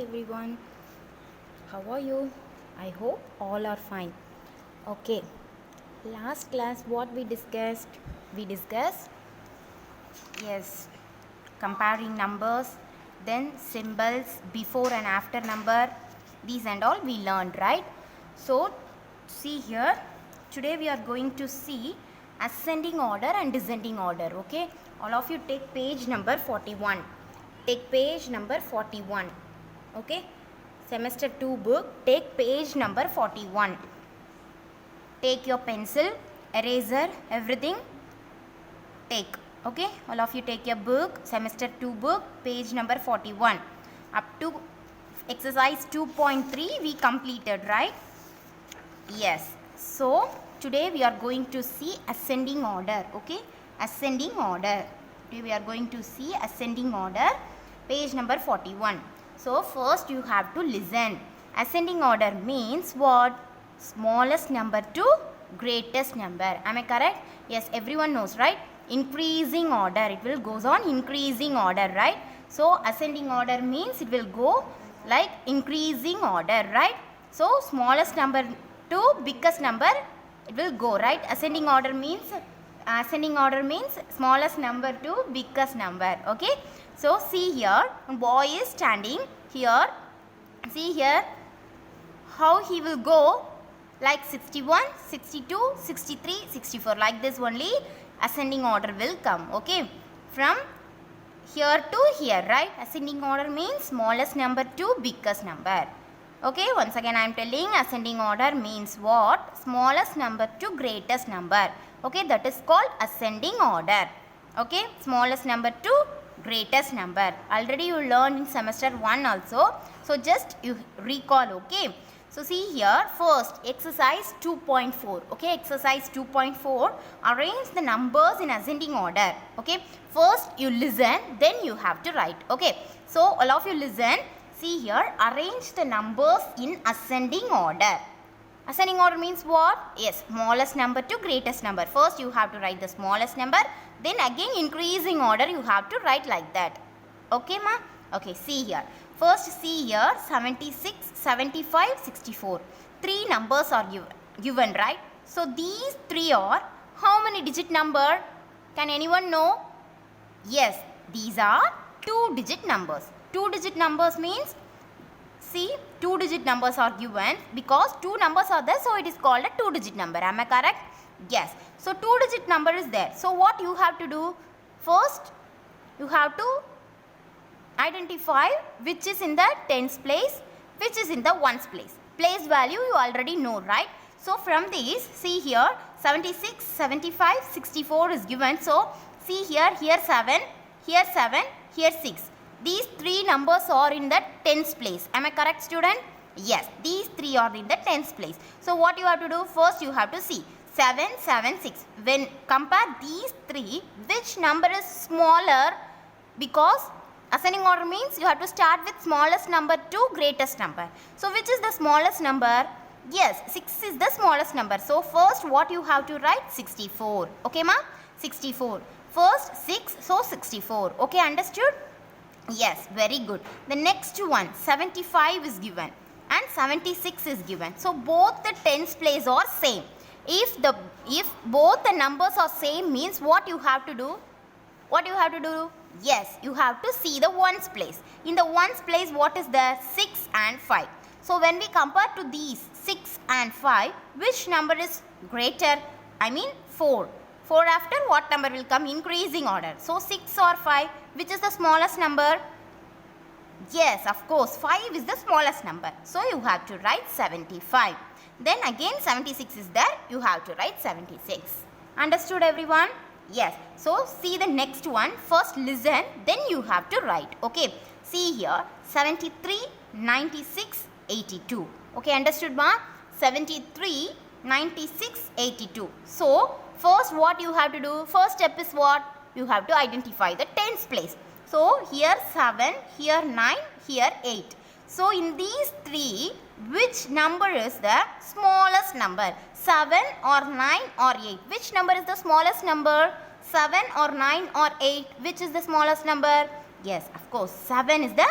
everyone, how are you? I hope all are fine. Okay, last class what we discussed? We discussed, yes, comparing numbers, then symbols before and after number, these and all we learned, right? So, see here, today we are going to see ascending order and descending order, okay? All of you take page number 41. Take page number 41. Okay, semester 2 book, take page number 41. Take your pencil, eraser, everything take. Okay, all of you take your book, semester 2 book, page number 41. Up to exercise 2.3 we completed, right? Yes. So today we are going to see ascending order. Okay, ascending order. Today we are going to see ascending order, page number 41. So first you have to listen. Ascending order means what? Smallest number to greatest number. Am I correct? Yes, everyone knows, right? Increasing order. It will goes on increasing order, right? So ascending order means it will go like increasing order, right? So smallest number to biggest number it will go, right? Ascending order means smallest number to biggest number. Okay, so see here, boy is standing here. See here how he will go, like 61, 62, 63, 64, like this only ascending order will come. Okay, from here to here, right? Ascending order means smallest number to biggest number. Okay, once again I am telling, ascending order means what? Smallest number to greatest number. Okay, that is called ascending order. Okay, smallest number to greatest number. Already you learned in semester 1 also. So just you recall. Okay, so see here, first exercise 2.4. Okay, exercise 2.4, arrange the numbers in ascending order. Okay, first you listen, then you have to write. Okay, so all of you listen. See here, arrange the numbers in ascending order. Ascending order means what? Yes, smallest number to greatest number. First you have to write the smallest number, then again increasing order you have to write like that. Okay, ma? Okay, see here. First see here, 76, 75, 64. Three numbers are given, right? So these three are how many digit number? Can anyone know? Yes, these are 2-digit numbers. 2-digit numbers means, see, 2-digit numbers are given because 2 numbers are there, so it is called a 2-digit number. Am I correct? Yes. So 2-digit number is there. So what you have to do? First, you have to identify which is in the tens place, which is in the ones place. Place value you already know, right? So from these, see here, 76, 75, 64 is given. So see here 7, here 7, here 6. These three numbers are in the tens place. Am I correct, student? Yes, these three are in the tens place. So what you have to do? First you have to see 7, 7, 6. When compare these three, which number is smaller? Because ascending order means you have to start with smallest number to greatest number. So which is the smallest number? Yes, 6 is the smallest number. So first what you have to write? 64. Okay, ma? 64. First 6, so 64. Okay, understood? Yes, very good. The next one, 75 is given and 76 is given. So both the tens place are same. If both the numbers are same means what you have to do? What you have to do? Yes, you have to see the ones place. In the ones place, what is there? 6 and 5. So when we compare to these 6 and 5, which number is greater? I mean 4. 4 after what number will come? Increasing order. So 6 or 5, which is the smallest number? Yes, of course, 5 is the smallest number. So you have to write 75. Then again 76 is there, you have to write 76. Understood, everyone? Yes. So see the next one. First listen, then you have to write. Okay. See here, 73, 96, 82. Okay, understood, ma? 73, 96, 82. So first what you have to do? First step is what? You have to identify the tens place. So here 7, here 9, here 8. So in these three, which number is the smallest number? 7 or 9 or 8? Which number is the smallest number? 7 or 9 or 8? Which is the smallest number? Yes, of course, 7 is the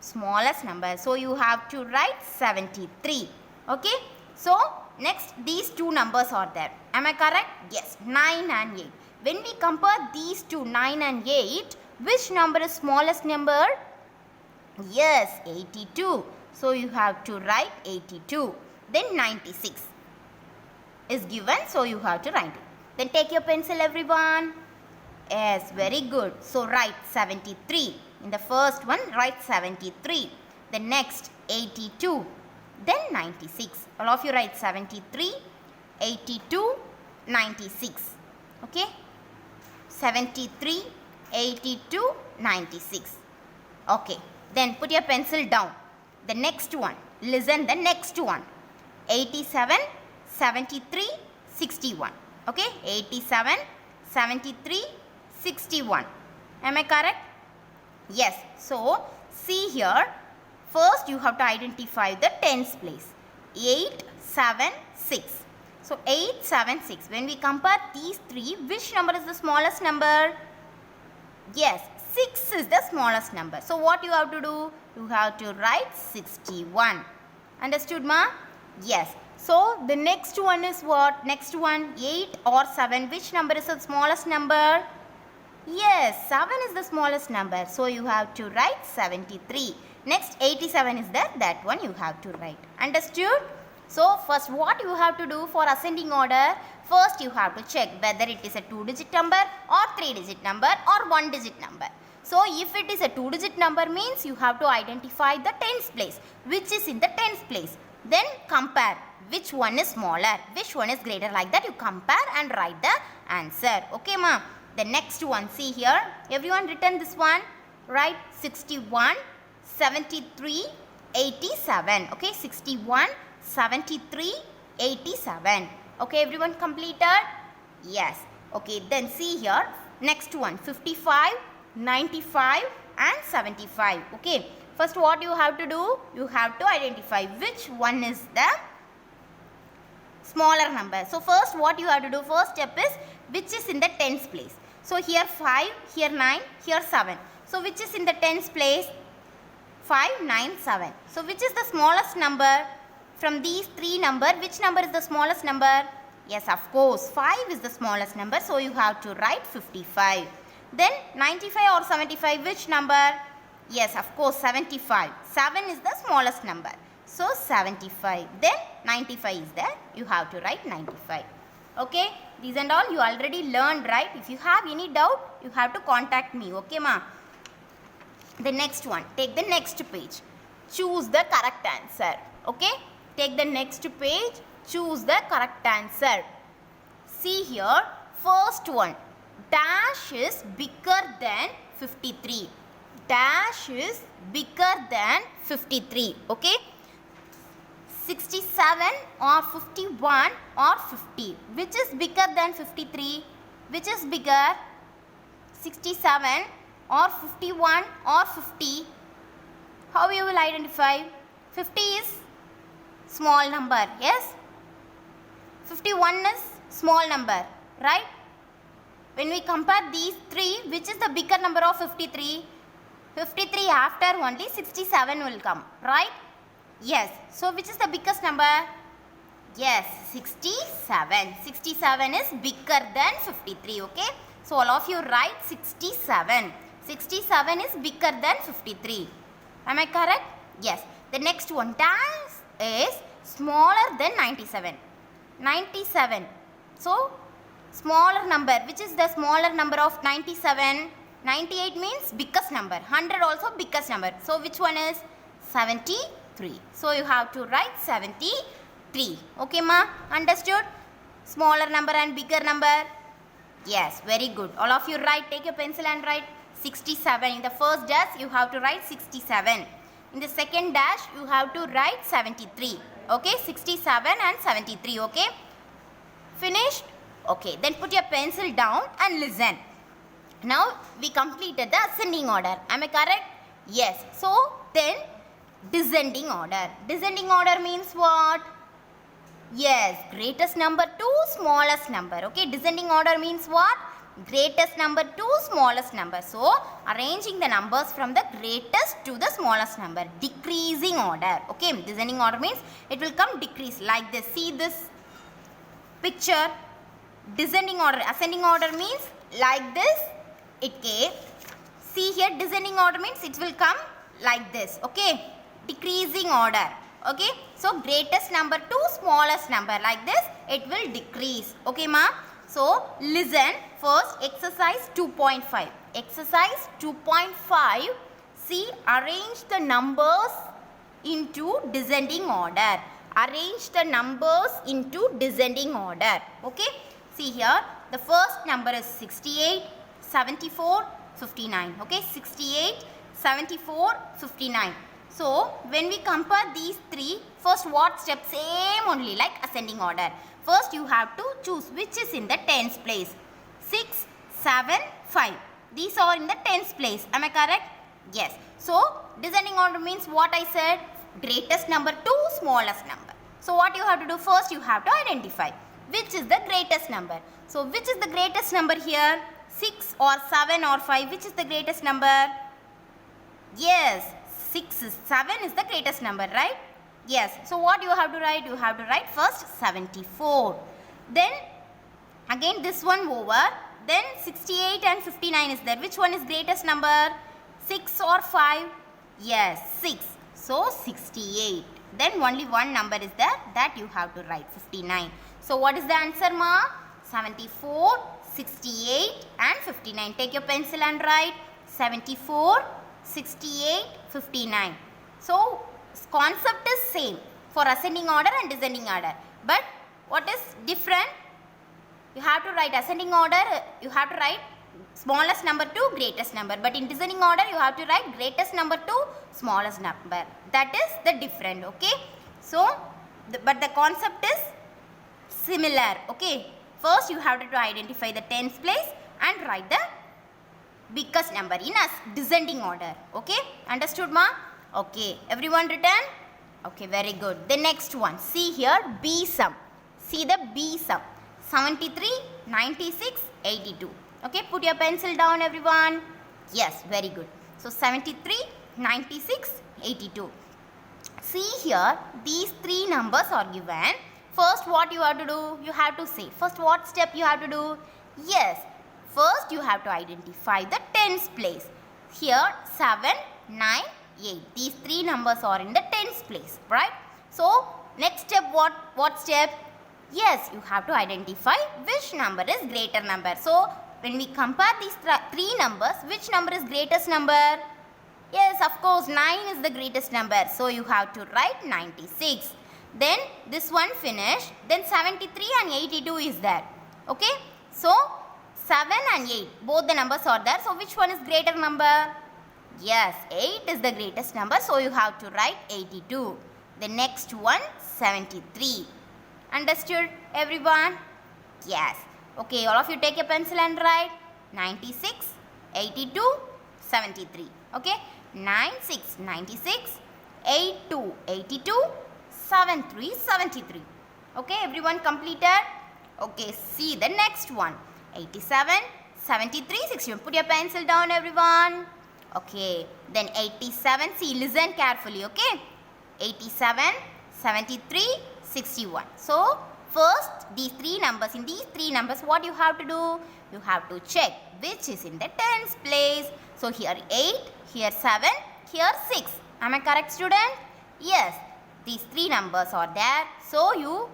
smallest number. So you have to write 73. Okay. So next these two numbers are there. Am I correct? Yes. 9 and 8. When we compare these two 9 and 8, which number is smallest number? Yes, 82. So you have to write 82. Then 96 is given. So you have to write it. Then take your pencil everyone. Yes, very good. So write 73. In the first one, write 73. The next 82. Then 96. All of you write 73, 82, 96. Okay? 73, 82, 96. Okay. Then put your pencil down. The next one. Listen the next one. 87, 73, 61. Okay? 87, 73, 61. Am I correct? Yes. So, see here. First, you have to identify the tens place. 8, 7, 6. So, 8, 7, 6. When we compare these three, which number is the smallest number? Yes, 6 is the smallest number. So, what you have to do? You have to write 61. Understood, ma? Yes. So, the next one is what? Next one, 8 or 7. Which number is the smallest number? Yes, 7 is the smallest number. So, you have to write 73. Next, 87 is there. That one you have to write. Understood? So, first what you have to do for ascending order? First, you have to check whether it is a 2-digit number or 3-digit number or 1-digit number. So, if it is a 2-digit number means you have to identify the tens place. Which is in the tens place. Then compare. Which one is smaller? Which one is greater? Like that you compare and write the answer. Okay, ma? The next one, see here. Everyone written this one. Write 61, 73, 87. Okay, 61, 73, 87. Okay, everyone completed? Yes. Okay, then see here. Next one, 55, 95 and 75. Okay, first what you have to do? You have to identify which one is the smaller number. So, first what you have to do? First step is which is in the tens place. So, here 5, here 9, here 7. So, which is in the tens place? 5, 9, 7. So, which is the smallest number? From these three numbers, which number is the smallest number? Yes, of course, 5 is the smallest number. So, you have to write 55. Then 95 or 75, which number? Yes, of course, 75. 7 is the smallest number. So, 75. Then 95 is there. You have to write 95. Okay, these and all you already learned, right? If you have any doubt, you have to contact me. Okay, ma? The next one, take the next page. Choose the correct answer. Okay, take the next page. Choose the correct answer. See here, first one. Dash is bigger than 53. Dash is bigger than 53. Okay. 67 or 51 or 50. Which is bigger than 53? Which is bigger? 67 or 51 or 50? How you will identify? 50 is small number. Yes? 51 is small number. Right? When we compare these three, which is the bigger number of 53? 53 after only 67 will come. Right? Yes. So, which is the biggest number? Yes, 67. 67 is bigger than 53. Okay. So, all of you write 67. 67 is bigger than 53. Am I correct? Yes. The next one, dash is smaller than 97. 97. So, smaller number. Which is the smaller number of 97? 98 means biggest number. 100 also biggest number. So, which one is? 73. So, you have to write 73. Okay, ma? Understood? Smaller number and bigger number? Yes, very good. All of you write. Take your pencil and write 67. In the first dash, you have to write 67. In the second dash, you have to write 73. Okay, 67 and 73. Okay? Finished? Okay, then put your pencil down and listen. Now, we completed the ascending order. Am I correct? Yes. So, then descending order. Descending order means what? Yes, greatest number to smallest number. Okay, descending order means what? greatest number to smallest number. So, arranging the numbers from the greatest to the smallest number. Decreasing order. Okay, descending order means it will come decrease like this. See this picture. Descending order. Ascending order means like this it came. See here, descending order means it will come like this. Okay, decreasing order. Okay, so greatest number to smallest number, like this it will decrease. Okay ma. So listen first, exercise 2.5. Exercise 2.5. See, arrange the numbers into descending order. Arrange the numbers into descending order. Okay, see here, the first number is 68, 74, 59. Okay, 68, 74, 59. So, when we compare these three, first what step? Same only like ascending order. First you have to choose which is in the tens place. 6, 7, 5. These are in the tens place. Am I correct? Yes. So, descending order means what I said? Greatest number to smallest number. So, what you have to do? First you have to identify which is the greatest number. So, which is the greatest number here? 6 or 7 or 5? Which is the greatest number? Yes. 7 is the greatest number, right? Yes. So, what you have to write? You have to write first 74. Then, again this one over. Then 68 and 59 is there. Which one is greatest number? 6 or 5? Yes, 6. So, 68. Then only one number is there that you have to write, 59. So, what is the answer ma? 74, 68 and 59. Take your pencil and write 74, 68, 59. So, concept is same for ascending order and descending order. But what is different? You have to write ascending order, you have to write smallest number to greatest number. But in descending order, you have to write greatest number to smallest number. That is the different, okay? So, but the concept is similar, okay? First, you have to identify the tens place and write the biggest number in descending order, okay? Understood ma? Okay, everyone written? Okay, very good. The next one, see here, B sum. See the B sum. 73, 96, 82. Okay, put your pencil down everyone. Yes, very good. So, 73, 96, 82. See here, these three numbers are given. First, what you have to do? You have to say. First, what step you have to do? Yes, first you have to identify the tens place. Here, 7, 9, 8. These three numbers are in the tens place, right? So, next step, what step? Yes, you have to identify which number is greater number. So, when we compare these three numbers, which number is greatest number? Yes, of course, 9 is the greatest number. So, you have to write 96. Then, this one finished. Then, 73 and 82 is there. Okay? So, 7 and 8, both the numbers are there. So, which one is greater number? Yes, 8 is the greatest number. So, you have to write 82. The next one, 73. Understood, everyone? Yes. Okay, all of you take a pencil and write 96, 82, 73. Okay, 96, 96, 82, 82, 73, 73. Okay, everyone completed? Okay, see the next one. 87, 73, 61. Put your pencil down, everyone. Okay, then 87. See, listen carefully, okay? 87, 73, 61. So, first, these three numbers, in these three numbers, what you have to do? You have to check which is in the tens place. So, here 8, here 7, here 6. Am I correct, student? Yes, these three numbers are there. So, you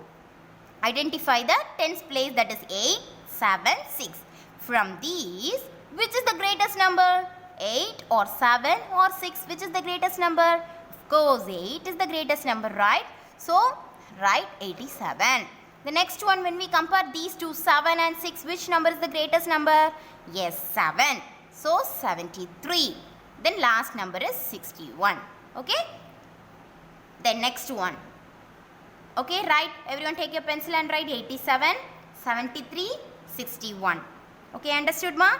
identify the tens place, that is 8, 7, 6. From these, which is the greatest number? 8 or 7 or 6, which is the greatest number? Of course, 8 is the greatest number, right? So, write 87. The next one, when we compare these two, 7 and 6, which number is the greatest number? Yes, 7. So, 73. Then last number is 61. Okay? Then next one. Okay, write. Everyone take your pencil and write 87, 73, 61. Okay, understood ma?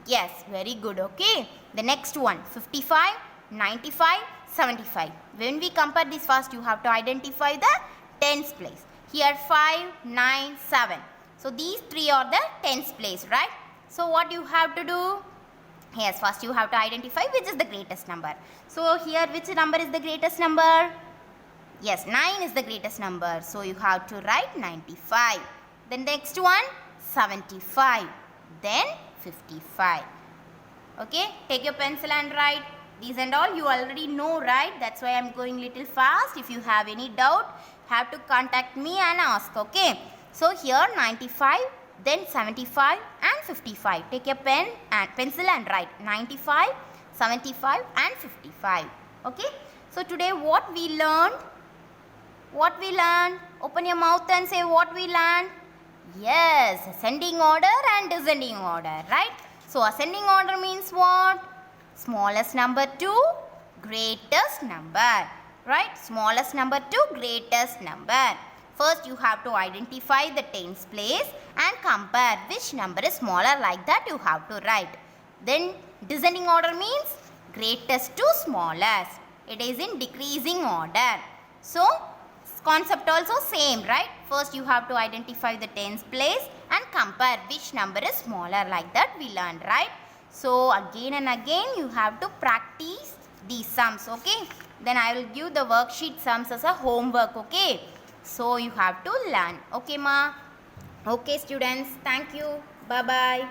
Yes, very good. Okay. The next one, 55, 95, 75. When we compare this first, you have to identify the tens place. Here 5, 9, 7. So, these three are the tens place, right? So what you have to do? Yes, first you have to identify which is the greatest number. So here which number is the greatest number? Yes, 9 is the greatest number. So you have to write 95. Then next one 75. Then 55. Okay, take your pencil and write. These and all you already know, right? That's why I'm going little fast. If you have any doubt, have to contact me and ask. Okay. So here 95, then 75 and 55. Take your pen and pencil and write 95, 75 and 55. Okay. So today what we learned? What we learned? Open your mouth and say what we learned. Yes, ascending order and descending order, right? So ascending order means what? Smallest number to greatest number, right? Smallest number to greatest number. First you have to identify the tens place and compare which number is smaller, like that you have to write. Then descending order means greatest to smallest. It is in decreasing order. So concept also same, right? First you have to identify the tens place and compare which number is smaller, like that we learned, right? So again and again you have to practice these sums, okay? Then I will give the worksheet sums as a homework, okay? So you have to learn, okay ma? Okay students, thank you, bye bye.